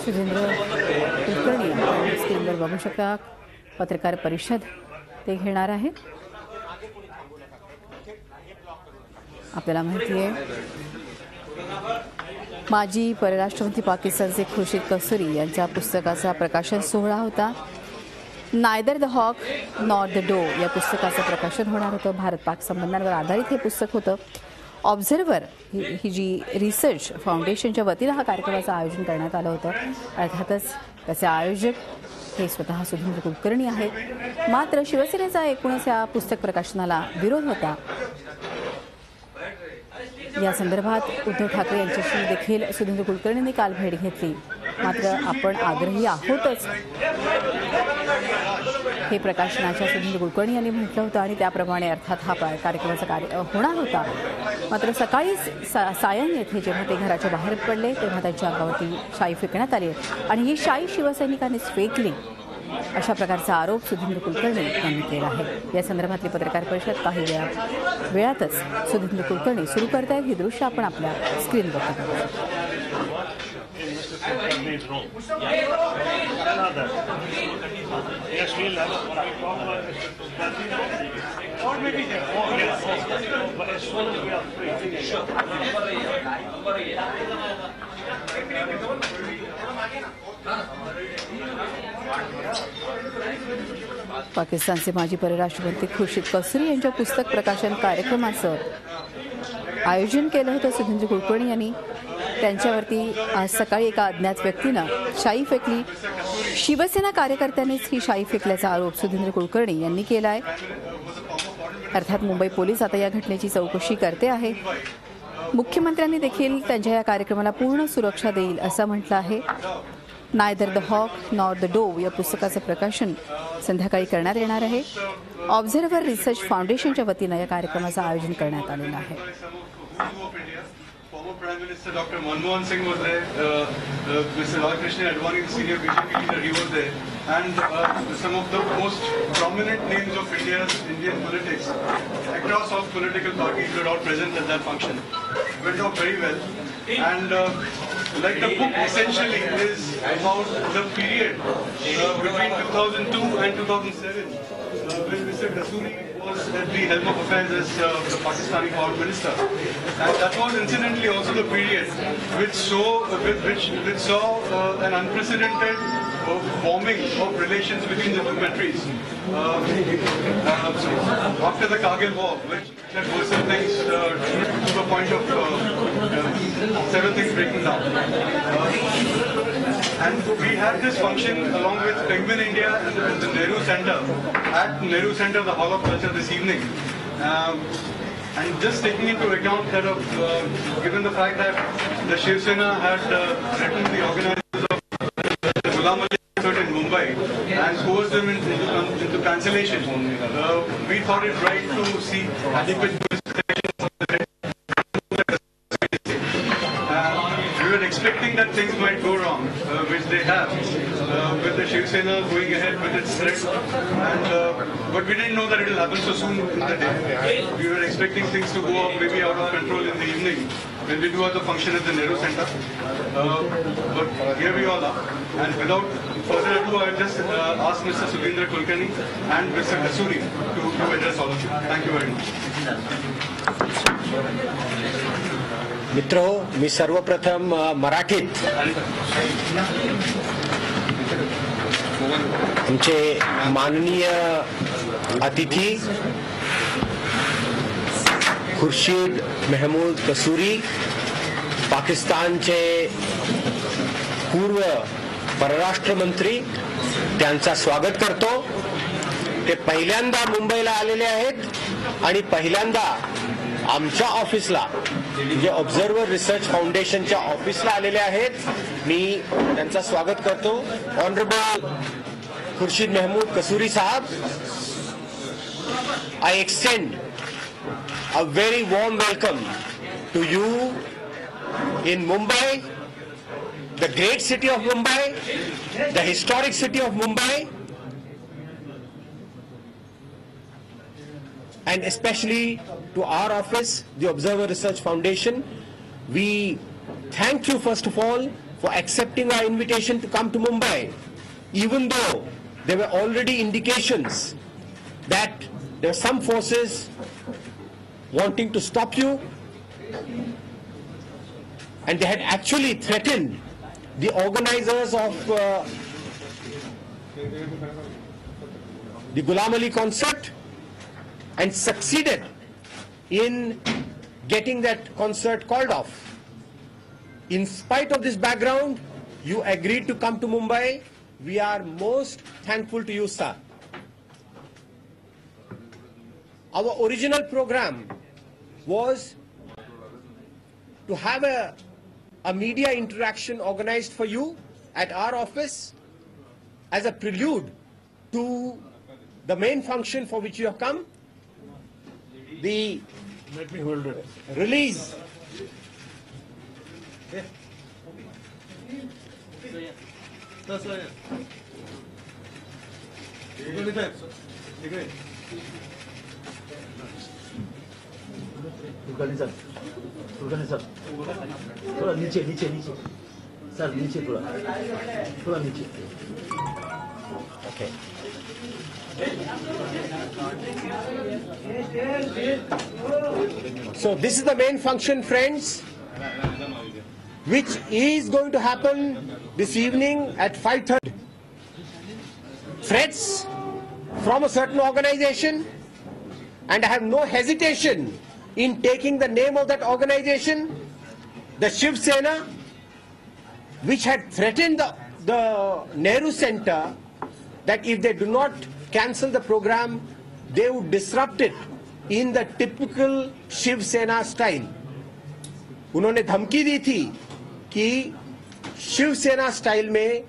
सुधींद्र कुलकर्णी आपण स्क्रीनवर बघू शकता. पत्रकार परिषद ते घेणार आहे. आपल्याला माहिती आहे माजी परराष्ट्रमंत्री पाकिस्तानचे खुर्शीद कसुरी यांच्या पुस्तकाचा प्रकाशन सोहळा होता. Neither the hawk not the dove या पुस्तकाचं प्रकाशन होणार होतं. भारत पाक संबंधांवर आधारित हे पुस्तक होतं. ऑब्झर्व्हर ही जी रिसर्च फाउंडेशनच्या वतीनं हा कार्यक्रमाचं आयोजन करण्यात आलं होतं. अर्थातच त्याचे आयोजक हे स्वतः सुधींद्र कुलकर्णी आहेत. मात्र शिवसेनेचा एकूणच या पुस्तक प्रकाशनाला विरोध होता. या संदर्भात उद्धव ठाकरे यांच्याशी देखील सुधींद्र कुलकर्णींनी काल भेट घेतली. मात्र आपण आग्रही आहोतच हे प्रकाशनाच्या सुधींद्र कुलकर्णी यांनी म्हटलं होतं आणि त्याप्रमाणे अर्थात हा कार्यक्रमाचा होणार होता. मात्र सकाळी सायं येथे जेव्हा ते घराच्या बाहेर पडले तेव्हा त्यांच्या अंगावरती शाई फेकण्यात आली आणि ही शाई शिवसैनिकांनीच फेकली अशा प्रकारचा आरोप सुधींद्र कुलकर्णी यांनी केला आहे. या संदर्भातली पत्रकार परिषद काही वेळातच सुधींद्र कुलकर्णी सुरू करत आहेत. ही दृश्य आपण आपल्या स्क्रीनवर बघू शकतो. पाकिस्तानचे माजी परराष्ट्रमंत्री खुर्शीद कसुरी यांच्या पुस्तक प्रकाशन कार्यक्रमाचं आयोजन केलं होतं सुधींद्र कुलकर्णी यांनी. त्यांच्यावरती आज सकाळी एका अज्ञात व्यक्तीनं शाई फेकली. शिवसेना कार्यकर्त्यांनीच ही शाई फेकल्याचा आरोप सुधींद्र कुलकर्णी यांनी केला आहे. अर्थात मुंबई पोलीस आता या घटनेची चौकशी करते आहे. मुख्यमंत्र्यांनी देखील त्यांच्या या कार्यक्रमाला पूर्ण सुरक्षा देईल असं म्हटलं आहे. Neither the hawk not the dove या पुस्तकाचं प्रकाशन संध्याकाळी करण्यात येणार आहे. ऑब्झर्व्हर रिसर्च फाउंडेशनच्या वतीनं या कार्यक्रमाचं आयोजन करण्यात आलेलं आहे. Prime Minister Dr. Manmohan Singh was there, Mr. Krishna Advani, the senior BJP leader, he was there, and some of the most prominent names of Indian politics across all political parties were all present at that function. It went off very well, and like the book essentially is about the period between 2002 and 2007 when Mr. Kasuri was at the helm of affairs as the Pakistani foreign minister, and that was incidentally also the period which saw an unprecedented forming of relations between the two countries after the Kargil war, which had worsened things to the point of several things breaking down. And we had this function along with Penguin India and the Nehru Center at Nehru Center, the Hall of Culture, this evening. And just taking into account that given the fact that the Shiv Sena had threatened the organizers of the Ghulam Ali concert in Mumbai and coerced them into cancellation, we thought it right to seek adequate expecting that things might go wrong, which they have, with the Shiv Sena going ahead with its threat, and but we didn't know that it will happen so soon in the day. We were expecting things to go up maybe out of control in the evening when we do have the function at the Nehru Center, but here we all are. And without further ado, I will just ask Mr. Sudheendra Kulkarni and Mr. Kasuri to address all of you. Thank you very much. मित्रो, मी सर्वप्रथम मराठीत आमचे माननीय अतिथी खुर्शीद महमूद कसूरी, पाकिस्तानचे पूर्व परराष्ट्र मंत्री, त्यांचा स्वागत करतो. ते पहिल्यांदा मुंबईला आलेले आहेत आणि पहिल्यांदा आमच्या ऑफिसला म्हणजे ऑब्झर्व्हर रिसर्च फाउंडेशनच्या ऑफिसला आलेले आहेत. मी त्यांचं स्वागत करतो. ऑनरेबल खुर्शीद महमूद कसुरी साहब, I extend a very warm welcome to you in Mumbai, the great city of Mumbai, the historic city of Mumbai, and especially to our office, the Observer Research Foundation. We thank you first of all for accepting our invitation to come to Mumbai, even though there were already indications that there are some forces wanting to stop you, and they had actually threatened the organizers of the Ghulam Ali concert and succeeded in getting that concert called off. In spite of this background, you agreed to come to Mumbai. We are most thankful to you, sir. Our original program was to have a media interaction organized for you at our office as a prelude to the main function for which you have come, the release Kulkarni sir थोड़ा नीचे नीचे नीचे sir नीचे थोड़ा नीचे Okay. So this is the main function, friends, which is going to happen this evening at 5:30. Threats from a certain organization, and I have no hesitation in taking the name of that organization, the Shiv Sena, which had threatened the Nehru Center that if they do not cancel the program, they would disrupt it in the typical Shiv Sena style. उन्होंने धमकी दी थी कि शिव सेना style में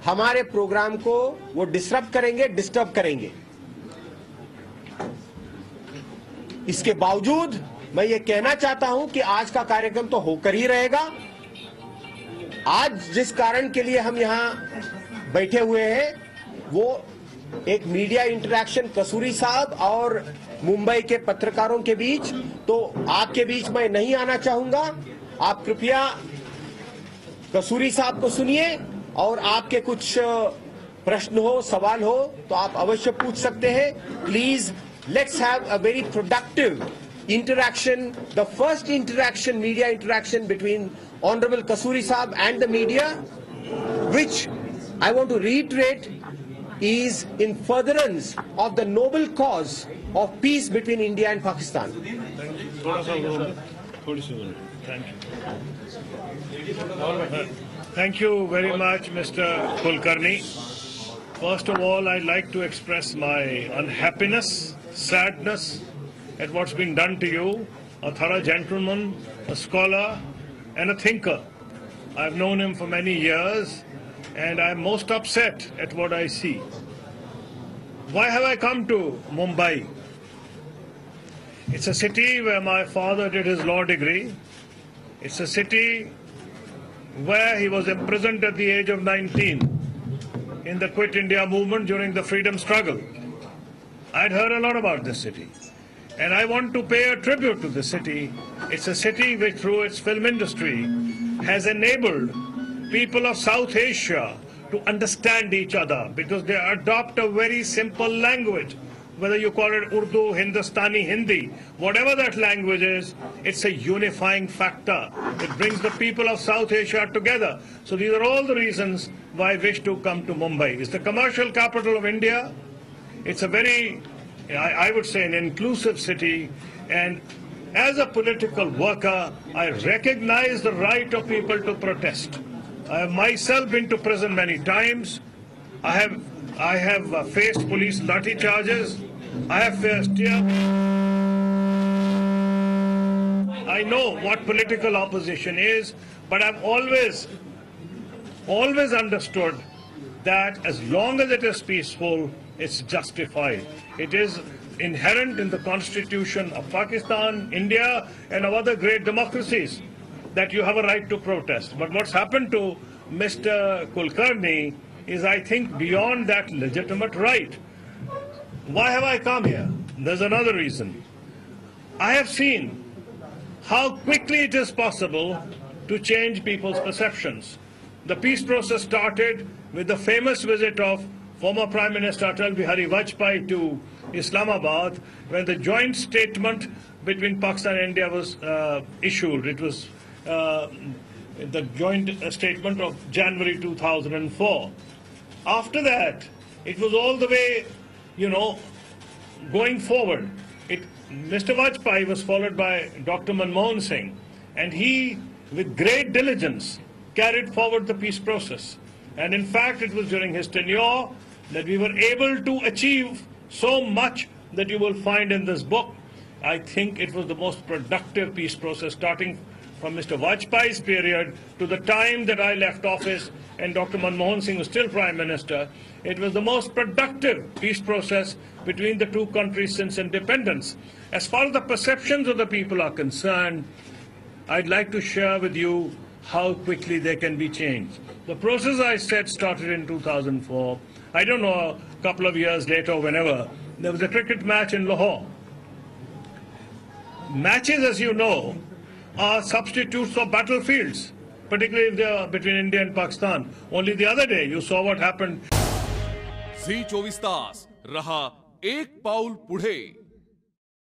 हमारे programme को वो disrupt करेंगे, डिस्टर्ब करेंगे. इसके बावजूद मैं ये कहना चाहता हूं कि आज का कार्यक्रम तो होकर ही रहेगा. आज जिस कारण के लिए हम यहां बैठे हुए हैं वो एक मीडिया इंटरैक्शन कसूरी साहब और मुंबई के पत्रकारों के बीच, तो आपके बीच मैं नहीं आना चाहूंगा. आप कृपया कसूरी साहब को सुनिए और आपके कुछ प्रश्न हो, सवाल हो तो आप अवश्य पूछ सकते हैं. Please let's have a very productive interaction, the first interaction, media interaction between Honorable Kasuri Saab and the media, which I want to reiterate is in furtherance of the noble cause of peace between India and Pakistan. Thank you very much, Mr. Kulkarni. First of all, I'd like to express my unhappiness, sadness at what's been done to you, a thorough gentleman, a scholar, and a thinker. I've known him for many years, and I'm most upset at what I see. Why have I come to Mumbai? It's a city where my father did his law degree. It's a city where he was imprisoned at the age of 19 in the Quit India movement during the freedom struggle. I'd heard a lot about this city. And I want to pay a tribute to the city. It's a city which, through its film industry, has enabled people of South Asia to understand each other because they adopt a very simple language. Whether you call it Urdu, Hindustani, Hindi, whatever that language is, it's a unifying factor. It brings the people of South Asia together. So these are all the reasons why I wish to come to Mumbai. It's the commercial capital of India. It's a very, I would say, an inclusive city, and as a political worker, I recognize the right of people to protest. I have myself been to prison many times. I have faced police lathi charges. I have faced tear. I know what political opposition is, but I've always understood that as long as it is peaceful, it's justified. It is inherent in the constitution of Pakistan, India, and of other great democracies that you have a right to protest. But what's happened to Mr. Kulkarni is, I think, beyond that legitimate right. Why have I come here? There's another reason. I have seen how quickly it is possible to change people's perceptions. The peace process started with the famous visit of former Prime Minister Atal Bihari Vajpayee to Islamabad, when the joint statement between Pakistan and India was issued. It was the joint statement of January 2004. After that, it was all the way, going forward. Mr. Vajpayee was followed by Dr. Manmohan Singh, and he, with great diligence, carried forward the peace process. And in fact, it was during his tenure that we were able to achieve so much that you will find in this book. I think it was the most productive peace process, starting from Mr. Vajpayee's period to the time that I left office and Dr. Manmohan Singh was still Prime Minister. It was the most productive peace process between the two countries since independence. As far as the perceptions of the people are concerned, I'd like to share with you how quickly they can be changed. The process, I said, started in 2004. I don't know, a couple of years later, whenever, there was a cricket match in Lahore. Matches, as you know, are substitutes for battlefields, particularly if they are between India and Pakistan. Only the other day, you saw what happened. झी 24 तास रहा एक पाऊल पुढे.